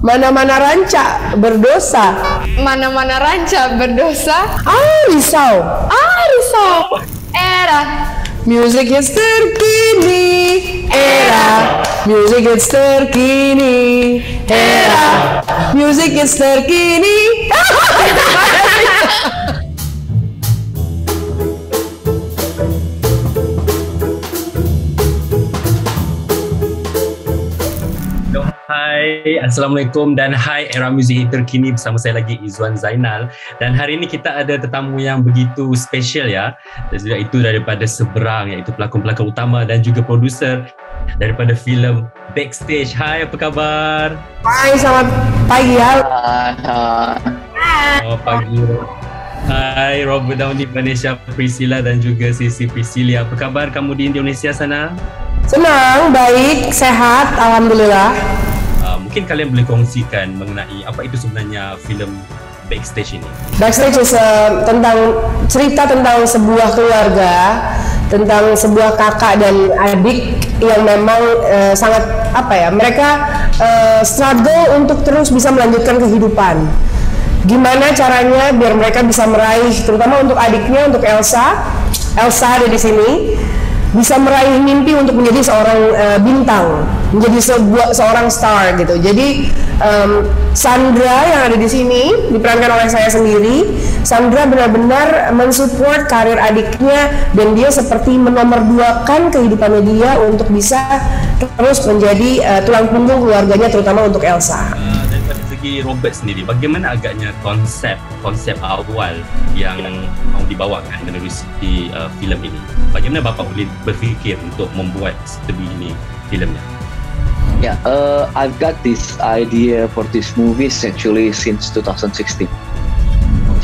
Mana-mana ranca berdosa. Mana-mana ranca berdosa. Risau. Risau. Era. Music hits terkini. Era. Music hits terkini. Era. Music hits terkini. Hai, Assalamualaikum dan hai Era Muzik terkini, bersama saya lagi Izwan Zainal. Dan hari ini kita ada tetamu yang begitu special ya. Iaitu daripada seberang, iaitu pelakon-pelakon utama dan juga produser daripada filem Backstage. Hai, apa khabar? Hai, selamat pagi ya. Selamat pagi. Hai, Robert Downey, Vanessa Priscilla dan juga Sisi Priscilia. Apa khabar kamu di Indonesia sana? Senang, baik, sehat, alhamdulillah. Mungkin kalian boleh kongsikan mengenai apa itu sebenarnya filem Backstage ini. Backstage is tentang cerita tentang sebuah keluarga, tentang sebuah kakak dan adik yang memang sangat mereka struggle untuk terus bisa melanjutkan kehidupan. Gimana caranya biar mereka bisa meraih, terutama untuk adiknya, untuk Elsa ada di sini, bisa meraih mimpi untuk menjadi seorang bintang, menjadi seorang star gitu. Jadi Sandra yang ada di sini diperankan oleh saya sendiri. Sandra benar-benar mensupport karir adiknya dan dia seperti menomorduakan kehidupannya dia untuk bisa terus menjadi tulang punggung keluarganya, terutama untuk Elsa. Daripada segi Robert sendiri, bagaimana agaknya konsep awal yang mau dibawakan menerusi filem ini? Bagaimana Bapak boleh berfikir untuk membuat sebegini filmnya? Yeah, I've got this idea for this movie actually since 2016.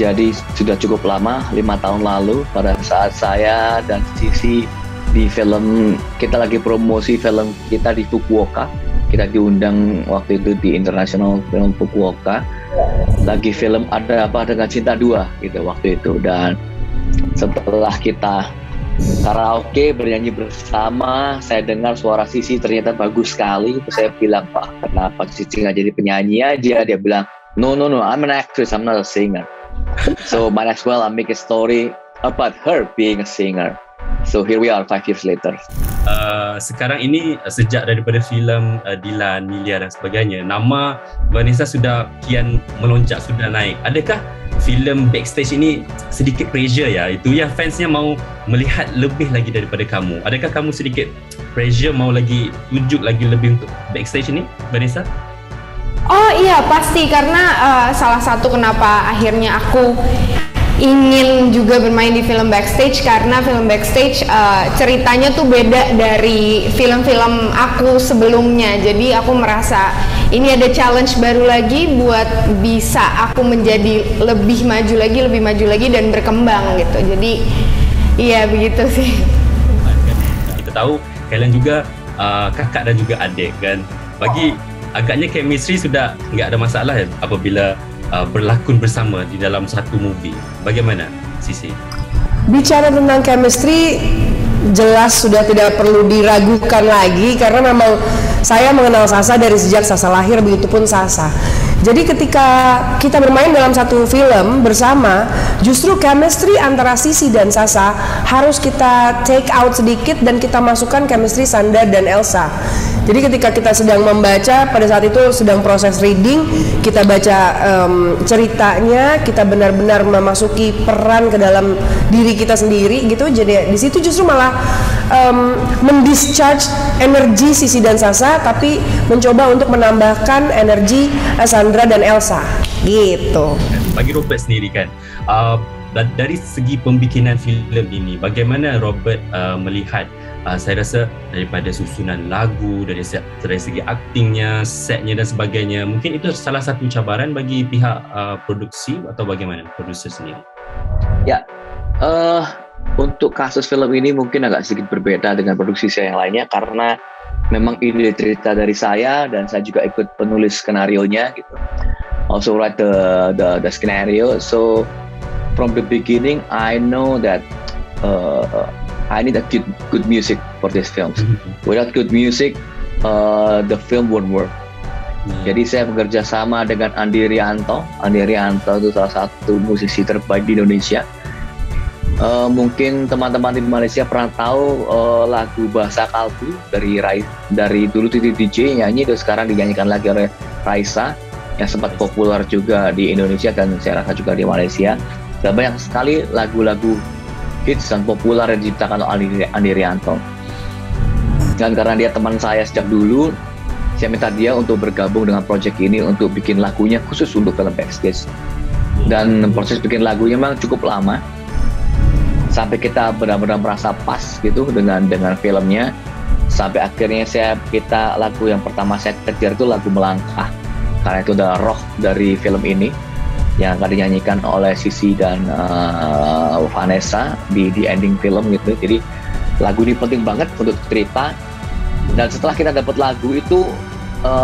Jadi sudah cukup lama, 5 tahun lalu, pada saat saya dan Sisi di film, kita lagi promosi film kita di Fukuoka. Kita diundang waktu itu di International Film Fukuoka. Lagi film Ada Apa Dengan Cinta 2 gitu waktu itu. Dan setelah kita karaoke bernyanyi bersama, saya dengar suara Sisi ternyata bagus sekali. Terus saya bilang, Pak, kenapa Sisi nggak jadi penyanyi aja? Dia bilang, no, I'm an actress, I'm not a singer. So might as well I make a story about her being a singer. So here we are 5 years later. Sekarang ini sejak daripada filem Dilan, Milia dan sebagainya, nama Vanessa sudah kian melonjak, sudah naik. Adakah filem Backstage ini sedikit pressure ya? Itu yang fansnya mau melihat lebih lagi daripada kamu. Adakah kamu sedikit pressure mau lagi tunjuk lagi lebih untuk Backstage ini, Vanessa? Oh iya, pasti, karena salah satu kenapa akhirnya aku ingin juga bermain di film Backstage, karena film Backstage ceritanya tuh beda dari film-film aku sebelumnya. Jadi aku merasa ini ada challenge baru lagi buat bisa aku menjadi lebih maju lagi dan berkembang gitu. Jadi iya begitu sih. Kita tahu kalian juga kakak dan juga adik kan. Bagi agaknya chemistry sudah nggak ada masalah ya apabila berlakon bersama di dalam satu movie. Bagaimana, Sisi? Bicara tentang chemistry, jelas sudah tidak perlu diragukan lagi, karena memang saya mengenal Sasa dari sejak Sasa lahir, begitupun Sasa. Jadi ketika kita bermain dalam satu film bersama, justru chemistry antara Sisi dan Sasa harus kita take out sedikit dan kita masukkan chemistry Sandra dan Elsa. Jadi ketika kita sedang membaca, pada saat itu sedang proses reading, kita baca ceritanya, kita benar-benar memasuki peran ke dalam diri kita sendiri gitu. Jadi di situ justru malah mendischarge energi Sisi dan Sasa, tapi mencoba untuk menambahkan energi Sandra dan Elsa gitu. Bagi Robert sendiri kan, dari segi pembikinan filem ini, bagaimana Robert melihat, saya rasa daripada susunan lagu, dari segi aktingnya, setnya dan sebagainya, mungkin itu salah satu cabaran bagi pihak produksi atau bagaimana produser sendiri? Ya, untuk kasus film ini mungkin agak sedikit berbeda dengan produksi saya yang lainnya, karena memang ide cerita dari saya dan saya juga ikut penulis skenario-nya gitu. Also write the scenario. So from the beginning I know that I need a good music for this film. Without good music, the film won't work. Jadi saya bekerja sama dengan Andi Rianto. Andi Rianto itu salah satu musisi terbaik di Indonesia. Mungkin teman-teman di Malaysia pernah tahu lagu Bahasa Kalbu dari dulu Titi DJ nyanyi, terus sekarang dinyanyikan lagi oleh Raisa yang sempat populer juga di Indonesia dan saya rasa juga di Malaysia. Dan banyak sekali lagu-lagu hits dan populer yang diciptakan oleh Andi Rianto. Dan karena dia teman saya sejak dulu, saya minta dia untuk bergabung dengan project ini untuk bikin lagunya khusus untuk film Backstage. Dan proses bikin lagunya memang cukup lama. Sampai kita benar-benar merasa pas gitu dengan filmnya. Sampai akhirnya kita lagu yang pertama saya kejar itu lagu Melangkah, karena itu adalah roh dari film ini yang akan dinyanyikan oleh Sisi dan Vanessa di ending film gitu. Jadi lagu ini penting banget untuk cerita. Dan setelah kita dapat lagu itu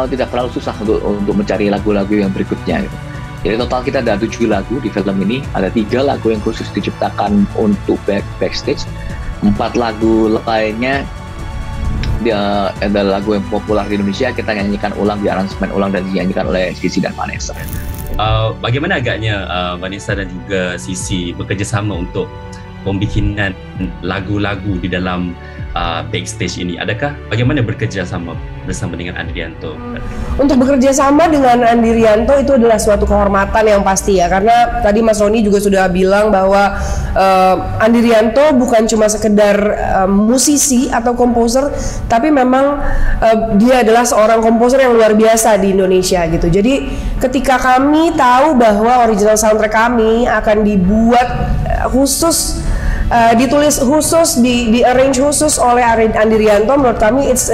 tidak terlalu susah untuk mencari lagu-lagu yang berikutnya gitu. Jadi total kita ada 7 lagu di film ini. Ada 3 lagu yang khusus diciptakan untuk Backstage. 4 lagu lainnya dia ada lagu yang populer di Indonesia, kita nyanyikan ulang, di aransemen ulang dan dinyanyikan oleh Sisi dan Vanessa. Bagaimana agaknya Vanessa dan juga Sisi bekerja sama untuk pembikinan lagu-lagu di dalam Backstage ini? Adakah bagaimana bekerja sama bersama dengan Andi Rianto? Untuk bekerja sama dengan Andi Rianto itu adalah suatu kehormatan yang pasti ya, karena tadi Mas Roni juga sudah bilang bahwa Andi Rianto bukan cuma sekedar musisi atau komposer, tapi memang dia adalah seorang komposer yang luar biasa di Indonesia gitu. Jadi ketika kami tahu bahwa original soundtrack kami akan dibuat khusus, ditulis khusus, di arrange khusus oleh Andi Rianto, menurut kami it's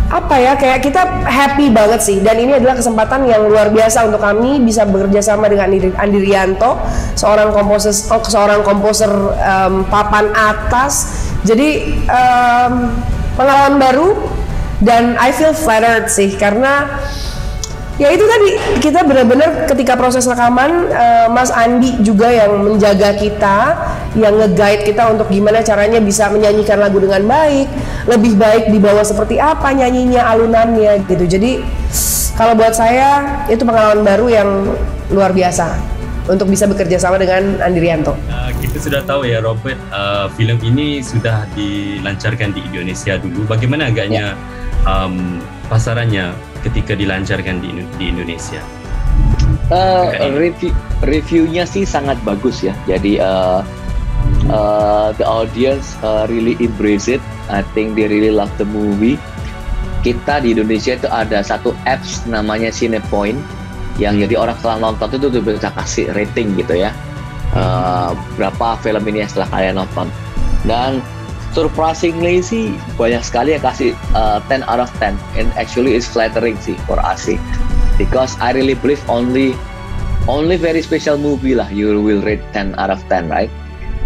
kayak kita happy banget sih. Dan ini adalah kesempatan yang luar biasa untuk kami bisa bekerja sama dengan Andi Rianto, seorang komposer papan atas. Jadi pengalaman baru dan I feel flattered sih, karena ya itu tadi, kita benar-benar ketika proses rekaman Mas Andi juga yang menjaga kita, yang nge-guide kita untuk gimana caranya bisa menyanyikan lagu dengan baik, lebih baik dibawa seperti apa nyanyinya, alunannya gitu. Jadi kalau buat saya itu pengalaman baru yang luar biasa untuk bisa bekerja sama dengan Andi Rianto. Kita sudah tahu ya Robert, film ini sudah dilancarkan di Indonesia dulu. Bagaimana agaknya pasarannya ketika dilancarkan di Indonesia? Reviewnya sih sangat bagus ya. Jadi the audience really embrace it. I think they really love the movie. Kita di Indonesia itu ada satu apps namanya Cinepoint, yang jadi orang setelah nonton itu tuh bisa kasih rating gitu ya. Berapa film ini yang setelah kalian nonton. Dan surprisingly sih banyak sekali yang kasih 10 out of 10, and actually it's flattering sih for us sih, because I really believe only very special movie lah you will rate 10 out of 10, right?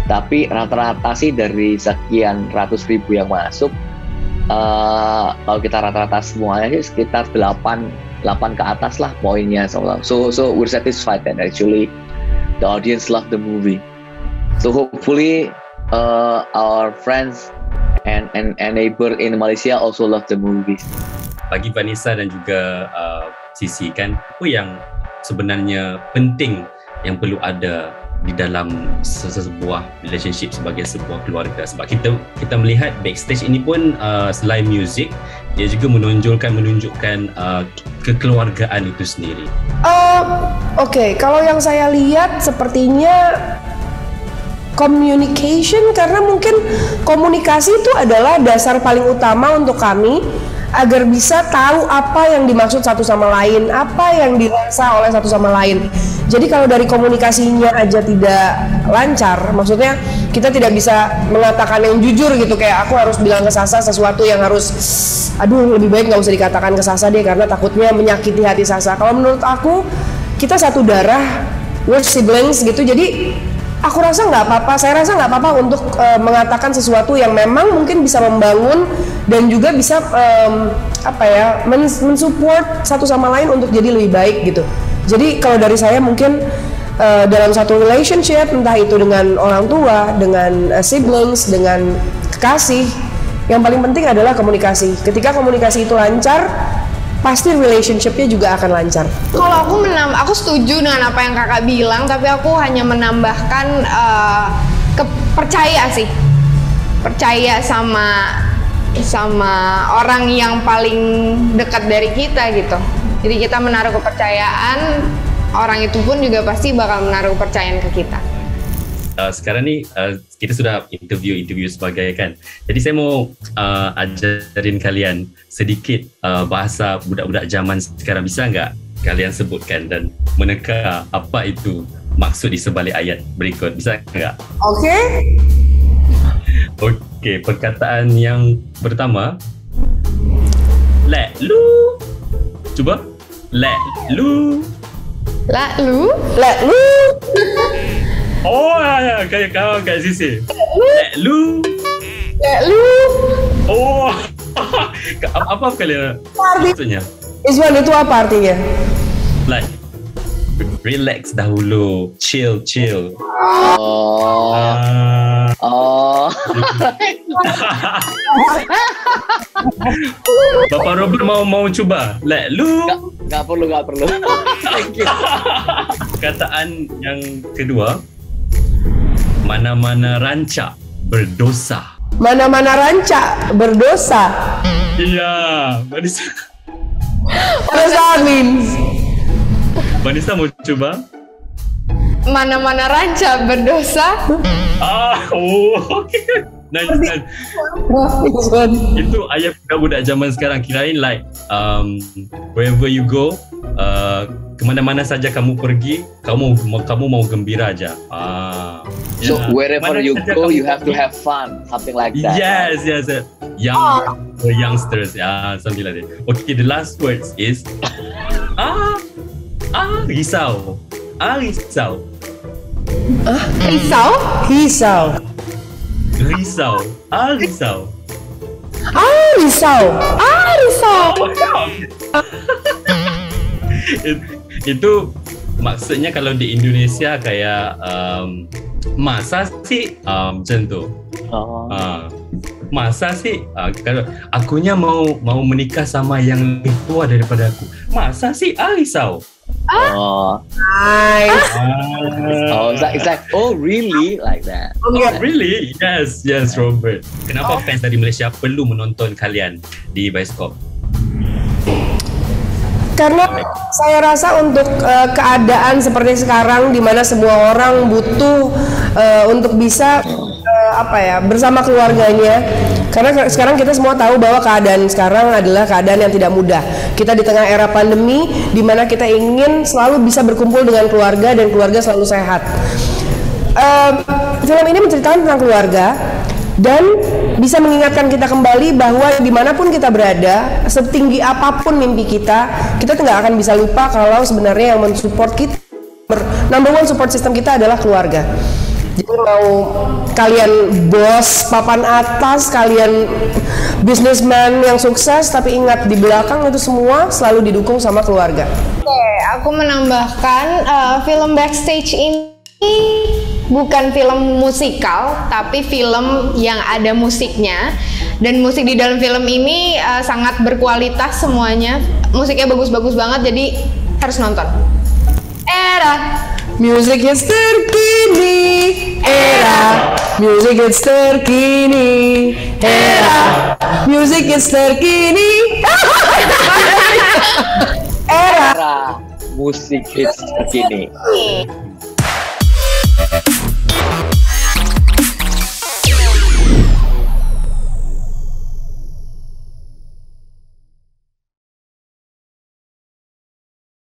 Tapi rata-rata sih dari sekian ratus ribu yang masuk, kalau kita rata-rata semuanya sih sekitar 8 ke atas lah poinnya. So we're satisfied and actually the audience love the movie. So hopefully our friends and neighbor in Malaysia also love the movie. Bagi Vanessa dan juga Sisi, kan apa yang sebenarnya penting yang perlu ada di dalam sebuah relationship sebagai sebuah keluarga? Sebab kita melihat Backstage ini pun selain muzik, dia juga menunjukkan kekeluargaan itu sendiri. Oke, kalau yang saya lihat sepertinya communication, karena mungkin komunikasi itu adalah dasar paling utama untuk kami agar bisa tahu apa yang dimaksud satu sama lain, apa yang dirasa oleh satu sama lain. Jadi kalau dari komunikasinya aja tidak lancar, maksudnya kita tidak bisa mengatakan yang jujur gitu, kayak aku harus bilang ke Sasa sesuatu yang harus, aduh lebih baik nggak usah dikatakan ke Sasa deh karena takutnya menyakiti hati Sasa. Kalau menurut aku, kita satu darah, we're siblings gitu, jadi aku rasa nggak apa-apa, saya rasa nggak apa-apa untuk mengatakan sesuatu yang memang mungkin bisa membangun dan juga bisa mensupport satu sama lain untuk jadi lebih baik gitu. Jadi kalau dari saya mungkin dalam satu relationship, entah itu dengan orang tua, dengan siblings, dengan kekasih, yang paling penting adalah komunikasi. Ketika komunikasi itu lancar, pasti relationshipnya juga akan lancar. Kalau aku setuju dengan apa yang kakak bilang, tapi aku hanya menambahkan percaya sih, percaya sama orang yang paling dekat dari kita gitu. Jadi kita menaruh kepercayaan, orang itu pun juga pasti bakal menaruh kepercayaan ke kita. Sekarang nih kita sudah interview sebagai kan. Jadi saya mau ajarin kalian sedikit bahasa budak-budak zaman sekarang. Bisa nggak kalian sebutkan dan meneka apa itu maksud di sebalik ayat berikut? Bisa nggak? Oke. Okey, perkataan yang pertama, let lu. Cuba, let lu. Lalu? Oh, ya, kayak kau kat sisi. Let lu. Oh, apa kalian maksudnya? Izwan, itu apa artinya? Like, relax dahulu, chill. Bapak Robert mau cuba? Let lu. Nggak perlu. Thank you. Perkataan yang kedua, mana-mana rancak berdosa. Mana-mana rancak berdosa. Iya, Vanessa. What does that mean? Vanessa mau cuba? Mana-mana rancak berdosa. Okay. Nice. Itu ayat budak-budak zaman sekarang, kirain like wherever you go, kemana-mana saja kamu pergi, kamu mau gembira aja. So wherever you go, you have to have fun, something like that. Yes. Youngsters, something like that. Okay, the last words is risau. Risau. Itu maksudnya kalau di Indonesia kayak masa sih macam tu. Masa sih kalau akunya mau menikah sama yang lebih tua daripada aku. Masa sih risau. Nice. It's like, oh really, like that. Really? Yes, Robert. Kenapa fans dari Malaysia perlu menonton kalian di bioskop? Karena saya rasa untuk keadaan seperti sekarang, di mana semua orang butuh untuk bisa bersama keluarganya. Karena sekarang kita semua tahu bahwa keadaan sekarang adalah keadaan yang tidak mudah. Kita di tengah era pandemi, di mana kita ingin selalu bisa berkumpul dengan keluarga dan keluarga selalu sehat. Film ini menceritakan tentang keluarga dan bisa mengingatkan kita kembali bahwa dimanapun kita berada, setinggi apapun mimpi kita nggak akan bisa lupa kalau sebenarnya yang mensupport kita, number one support system kita adalah keluarga. Jadi mau kalian bos papan atas, kalian businessman yang sukses, tapi ingat di belakang itu semua selalu didukung sama keluarga. Oke, aku menambahkan film Backstage ini bukan film musikal, tapi film yang ada musiknya. Dan musik di dalam film ini sangat berkualitas semuanya. Musiknya bagus-bagus banget, jadi harus nonton. Music hits terkini, music hits terkini, music hits terkini, Musik hits terkini.